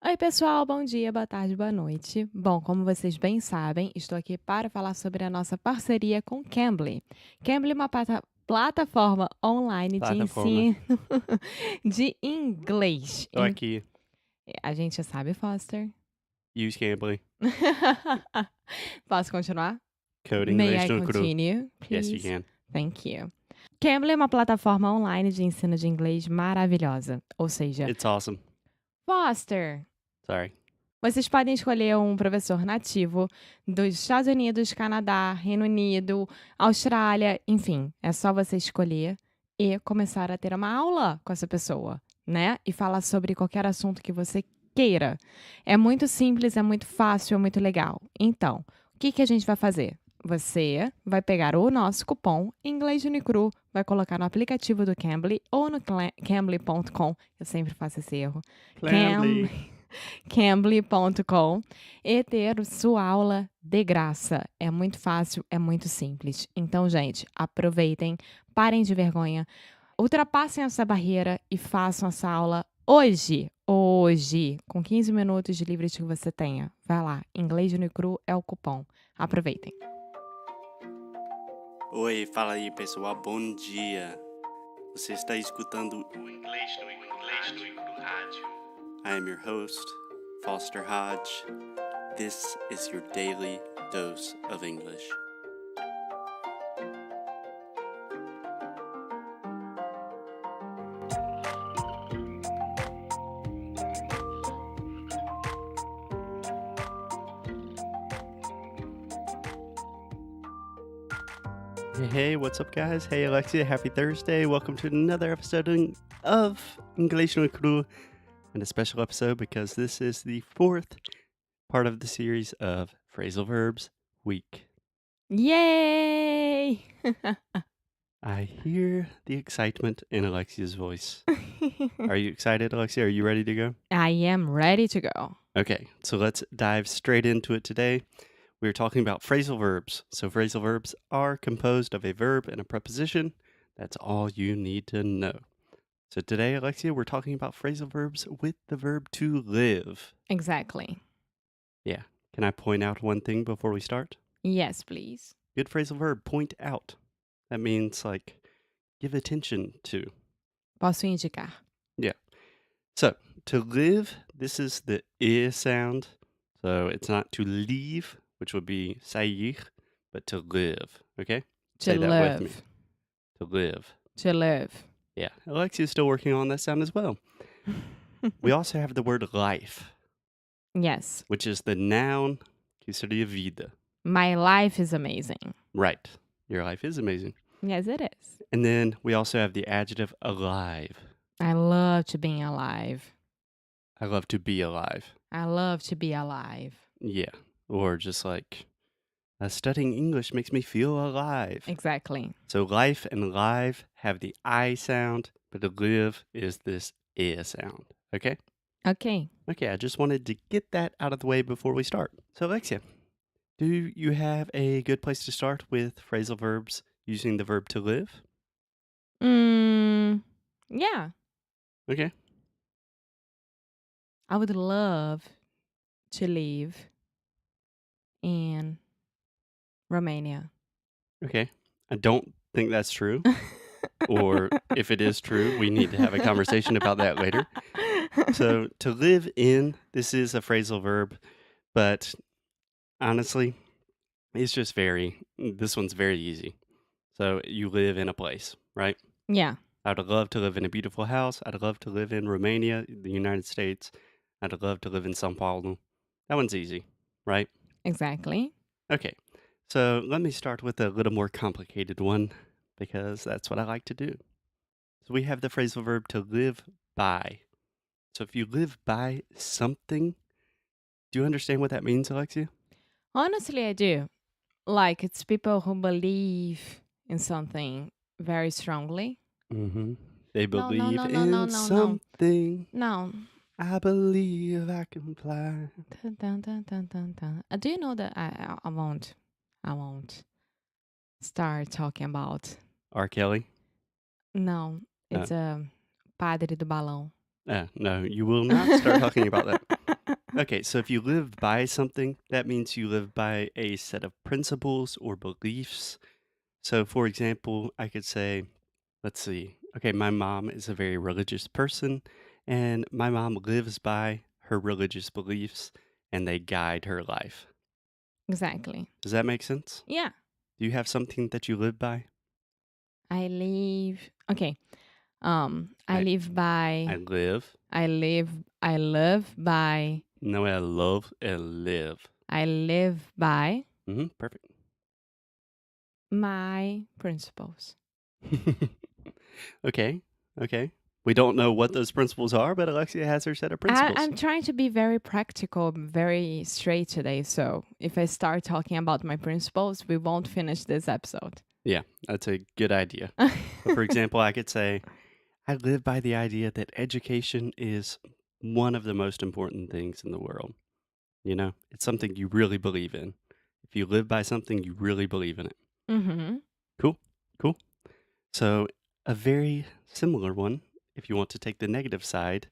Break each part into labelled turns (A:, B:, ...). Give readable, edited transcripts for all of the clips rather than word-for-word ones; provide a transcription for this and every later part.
A: Oi, pessoal, bom dia, boa tarde, boa noite. Bom, como vocês bem sabem, estou aqui para falar sobre a nossa parceria com Cambly. Cambly é uma plataforma online de
B: Plataforma.
A: ensino de inglês.
B: Tô aqui.
A: A gente sabe, Foster?
B: Use Cambly.
A: Posso continuar?
B: Code
A: May
B: English
A: I
B: no cru.
A: continue,
B: Yes, you
A: please?
B: can.
A: Thank you. Cambly é uma plataforma online de ensino de inglês maravilhosa. Ou seja,
B: It's awesome.
A: Foster,
B: Sorry.
A: vocês podem escolher um professor nativo dos Estados Unidos, Canadá, Reino Unido, Austrália, enfim, é só você escolher e começar a ter uma aula com essa pessoa, né? E falar sobre qualquer assunto que você queira. É muito simples, é muito fácil, é muito legal. Então, o que a gente vai fazer? Você vai pegar o nosso cupom Inglês Unicru, vai colocar no aplicativo do Cambly ou no cambly.com. Eu sempre faço esse erro.
B: Cambly.
A: Cambly.com e ter sua aula de graça. É muito fácil, é muito simples. Então, gente, aproveitem, parem de vergonha, ultrapassem essa barreira e façam essa aula hoje. Hoje, com 15 minutos de livros que você tenha. Vai lá, Inglês no Cru é o cupom. Aproveitem.
B: Oi, fala aí, pessoal. Bom dia. Você está escutando o Inglês no Cru Rádio. I am your host, Foster Hodge. This is your daily dose of English. Hey, what's up, guys? Hey, Alexia. Happy Thursday. Welcome to another episode of English no Cru, and a special episode because this is the fourth part of the series of Phrasal Verbs Week.
A: Yay!
B: I hear the excitement in Alexia's voice. Are you excited, Alexia? Are you ready to go?
A: I am ready to go.
B: Okay, so let's dive straight into it today. We're talking about phrasal verbs. So phrasal verbs are composed of a verb and a preposition. That's all you need to know. So today, Alexia, we're talking about phrasal verbs with the verb to live.
A: Exactly.
B: Yeah. Can I point out one thing before we start?
A: Yes, please.
B: Good phrasal verb, point out. That means like give attention to.
A: Posso indicar.
B: Yeah. So to live, this is the I sound. So it's not to leave, which would be sair, but to live. Okay?
A: To
B: Say that with me.
A: live.
B: To live.
A: To live.
B: Yeah. Alexia's still working on that sound as well. We also have the word life,
A: Yes.
B: which is the noun que seria vida.
A: My life is amazing.
B: Right. Your life is amazing.
A: Yes, it is.
B: And then we also have the adjective alive.
A: I love to be alive.
B: I love to be alive.
A: I love to be alive.
B: Yeah. Or just like studying English makes me feel alive.
A: Exactly.
B: So life and live have the I sound, but the live is this I sound. Okay?
A: Okay.
B: Okay, I just wanted to get that out of the way before we start. So Alexia, do you have a good place to start with phrasal verbs using the verb to live?
A: Yeah.
B: Okay.
A: I would love to live in Romania.
B: Okay. I don't think that's true. Or if it is true, we need to have a conversation about that later. So to live in, this is a phrasal verb, but honestly, it's just this one's very easy. So you live in a place, right?
A: Yeah.
B: I'd love to live in a beautiful house. I'd love to live in Romania, the United States. I'd love to live in São Paulo. That one's easy, right?
A: Exactly.
B: Okay. So let me start with a little more complicated one because that's what I like to do. So we have the phrasal verb to live by. So if you live by something, do you understand what that means, Alexia?
A: Honestly, I do. Like, it's people who believe in something very strongly.
B: Mm-hmm. They
A: No, no,
B: believe
A: no, no,
B: in
A: no, no, no.
B: something.
A: No.
B: I believe I can fly.
A: Dun, dun, dun, dun, dun, dun. Do you know that I won't start talking about.
B: R. Kelly?
A: No, it's a Padre do Balão.
B: No, you will not start talking about that. Okay, so if you live by something, that means you live by a set of principles or beliefs. So, for example, I could say, let's see, okay, my mom is a very religious person, and my mom lives by her religious beliefs, and they guide her life.
A: Exactly.
B: Does that make sense?
A: Yeah.
B: Do you have something that you live by?
A: I live okay. I
B: I
A: live
B: I
A: by
B: live.
A: I live I live by
B: No, I love and live.
A: I live by
B: Perfect.
A: my principles.
B: Okay, okay. We don't know what those principles are, but Alexia has her set of principles.
A: I'm trying to be very practical, very straight today. So if I start talking about my principles, we won't finish this episode.
B: Yeah, that's a good idea. So for example, I could say, I live by the idea that education is one of the most important things in the world. You know, it's something you really believe in. If you live by something, you really believe in it.
A: Mm-hmm.
B: Cool, cool. So, a very similar one, if you want to take the negative side,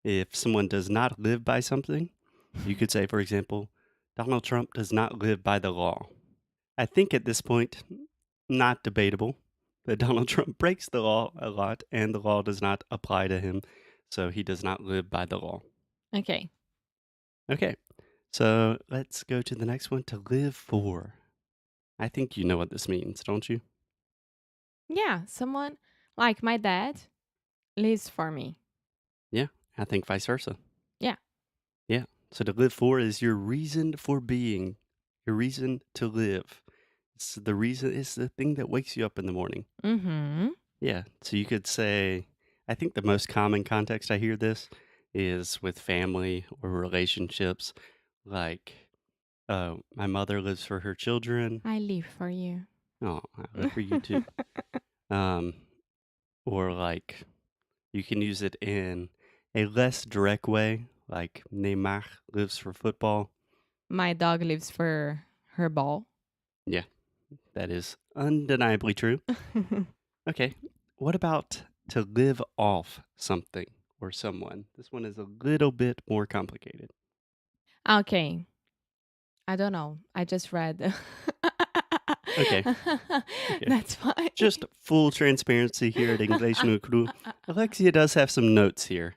B: if someone does not live by something, you could say, for example, Donald Trump does not live by the law. I think at this point, not debatable that Donald Trump breaks the law a lot and the law does not apply to him. So he does not live by the law.
A: Okay.
B: Okay. So let's go to the next one, to live for. I think you know what this means, don't you?
A: Yeah, someone like my dad lives for me.
B: Yeah. I think vice versa.
A: Yeah.
B: Yeah. So to live for is your reason for being, your reason to live. It's the reason, it's the thing that wakes you up in the morning.
A: Mm-hmm.
B: Yeah. So you could say, I think the most common context I hear this is with family or relationships. Like, my mother lives for her children.
A: I live for you.
B: Oh, I live for you too. Um, or like, you can use it in a less direct way, like Neymar lives for football.
A: My dog lives for her ball.
B: Yeah, that is undeniably true. Okay, what about to live off something or someone? This one is a little bit more complicated.
A: Okay. I don't know. I just read.
B: Okay, okay.
A: That's fine.
B: Just full transparency here at English no Cru. Alexia does have some notes here.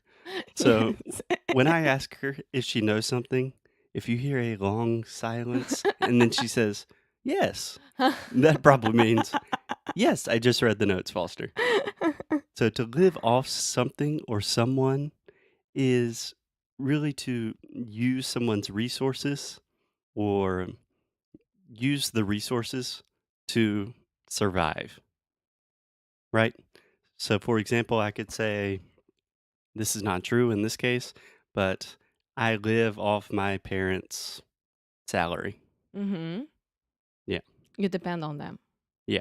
B: So
A: Yes.
B: when I ask her if she knows something, if you hear a long silence and then she says, yes, that probably means, yes, I just read the notes, Foster. So to live off something or someone is really to use someone's resources or use the resources to survive, right? So, for example, I could say, this is not true in this case, but I live off my parents' salary.
A: Mm-hmm.
B: Yeah.
A: You depend on them.
B: Yeah.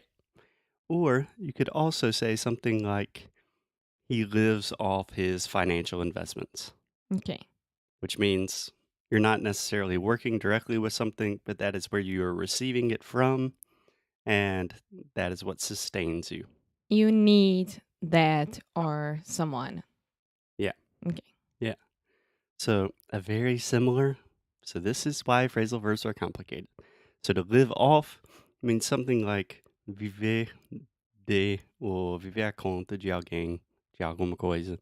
B: Or you could also say something like, he lives off his financial investments,
A: Okay.
B: which means you're not necessarily working directly with something, but that is where you are receiving it from, and that is what sustains you.
A: You need that or someone.
B: Yeah.
A: Okay.
B: Yeah. So, a very similar. So, this is why phrasal verbs are complicated. So, to live off means something like viver de ou viver à conta de alguém, de alguma coisa.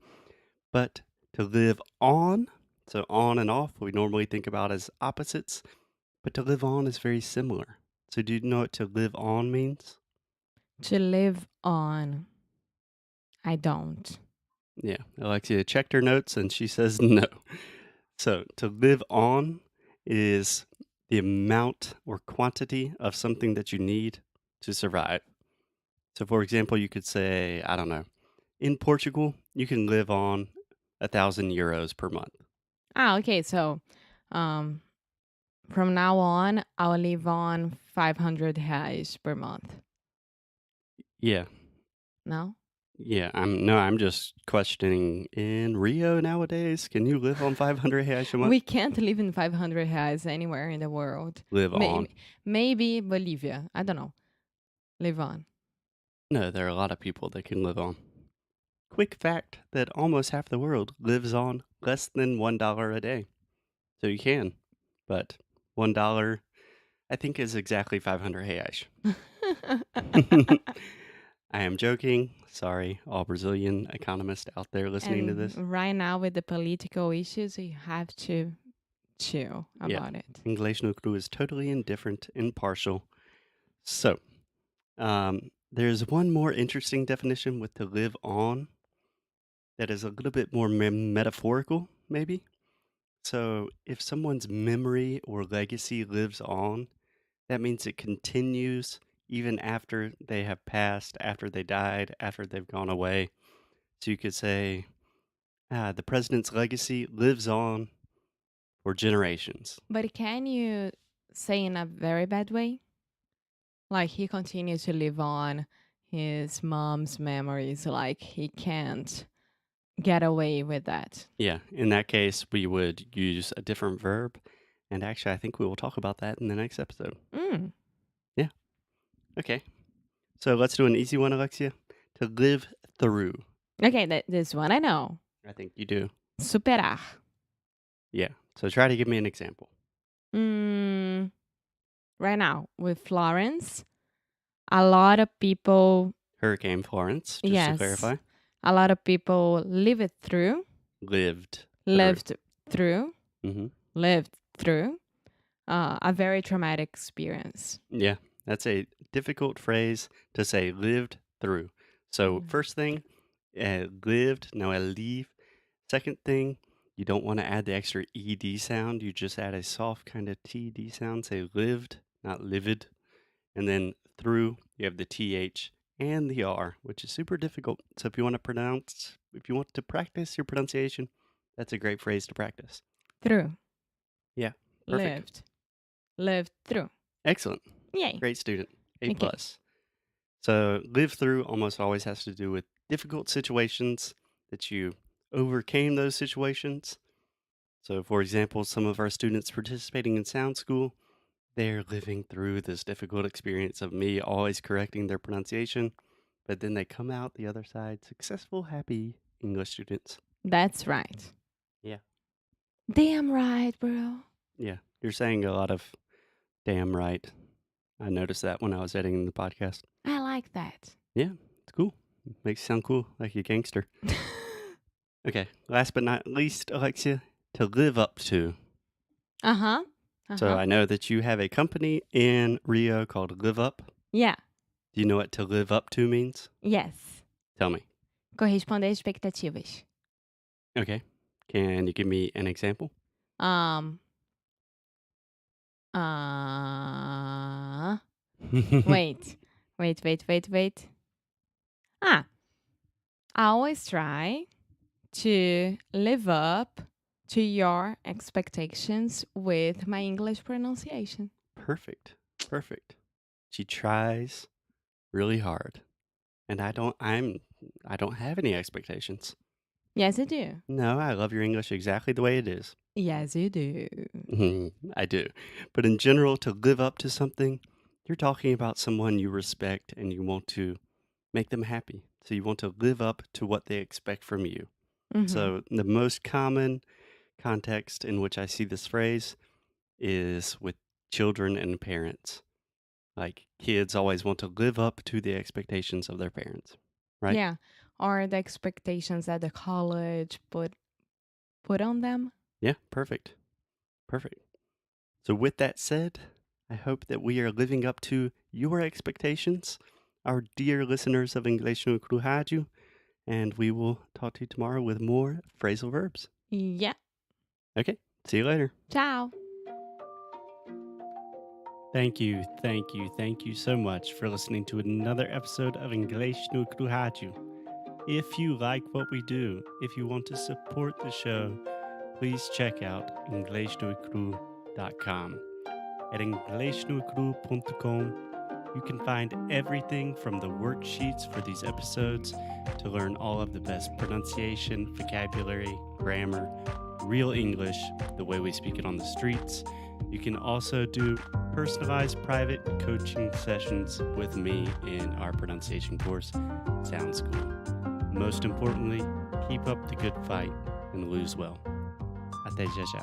B: But to live on, so on and off, we normally think about as opposites, but to live on is very similar. So, do you know what to live on means?
A: To live on. I don't.
B: Yeah, Alexia checked her notes and she says no. So, to live on is the amount or quantity of something that you need to survive. So, for example, you could say, I don't know, in Portugal, you can live on 1,000 euros per month.
A: Ah, okay. So, um, from now on, I'll live on 500 reais per month.
B: Yeah,
A: No?
B: yeah. I'm just questioning. In Rio nowadays, can you live on 500 reais a month?
A: We can't live in 500 reais anywhere in the world.
B: Live on.
A: Maybe Bolivia. I don't know. Live on.
B: No, there are a lot of people that can live on. Quick fact that almost half the world lives on less than $1 a day. So you can. But $1, I think, is exactly 500 reais. I am joking. Sorry, all Brazilian economists out there listening to this.
A: And right now with the political issues, you have to chill about it.
B: Inglês no cru is totally indifferent, impartial. So, there's one more interesting definition with to live on that is a little bit more metaphorical, maybe. So, if someone's memory or legacy lives on, that means it continues even after they have passed, after they died, after they've gone away. So you could say, the president's legacy lives on for generations.
A: But can you say in a very bad way? Like he continues to live on his mom's memories, like he can't get away with that.
B: Yeah, in that case, we would use a different verb. And actually, I think we will talk about that in the next episode.
A: Mm.
B: Yeah. Okay. So let's do an easy one, Alexia. To live through.
A: Okay, this one I know.
B: I think you do.
A: Superar.
B: Yeah. So try to give me an example.
A: Right now, with Florence, a lot of people,
B: Hurricane Florence, just to
A: yes,
B: clarify.
A: a lot of people lived through,
B: Lived
A: through,
B: Mm-hmm.
A: lived through a very traumatic experience.
B: Yeah, that's a difficult phrase to say, lived through. So first thing, lived, no leave. Second thing, you don't want to add the extra ed sound. You just add a soft kind of td sound. Say lived, not livid. And then through, you have the th and the r, which is super difficult. So if you want to practice your pronunciation, that's a great phrase to practice.
A: Through.
B: Yeah, perfect.
A: Lived through.
B: Excellent.
A: Yay.
B: Great student. A+.
A: Okay.
B: So live through almost always has to do with difficult situations that you overcame those situations. So for example, some of our students participating in Sound School, they're living through this difficult experience of me always correcting their pronunciation, but then they come out the other side successful, happy English students.
A: That's right.
B: Yeah.
A: Damn right, bro.
B: Yeah. You're saying a lot of damn right. I noticed that when I was editing the podcast.
A: I like that.
B: Yeah, it's cool. Makes you sound cool, like a gangster. Okay, last but not least, Alexia, to live up to.
A: Uh-huh.
B: So I know that you have a company in Rio called Live Up.
A: Yeah.
B: Do you know what to live up to means?
A: Yes.
B: Tell me.
A: Corresponder às expectativas.
B: Okay. Can you give me an example?
A: Wait. I always try to live up to your expectations with my English pronunciation.
B: Perfect. She tries really hard. And I don't have any expectations.
A: Yes, I do.
B: No, I love your English exactly the way it is.
A: Yes, you do.
B: I do. But in general, to live up to something, you're talking about someone you respect and you want to make them happy. So you want to live up to what they expect from you.
A: Mhm.
B: So the most common context in which I see this phrase is with children and parents. Like kids always want to live up to the expectations of their parents, right?
A: Yeah. Or the expectations that the college put on them.
B: Yeah, perfect. So with that said, I hope that we are living up to your expectations, our dear listeners of Inglês no Cru Rádio, and we will talk to you tomorrow with more phrasal verbs.
A: Yeah.
B: Okay, see you later.
A: Ciao.
B: Thank you so much for listening to another episode of Inglês no Cru Rádio. If you like what we do, if you want to support the show, please check out inglesnocru.com. At inglesnocru.com, you can find everything from the worksheets for these episodes to learn all of the best pronunciation, vocabulary, grammar, real English, the way we speak it on the streets. You can also do personalized private coaching sessions with me in our pronunciation course, Sound School. Most importantly, keep up the good fight and lose well. Até já já.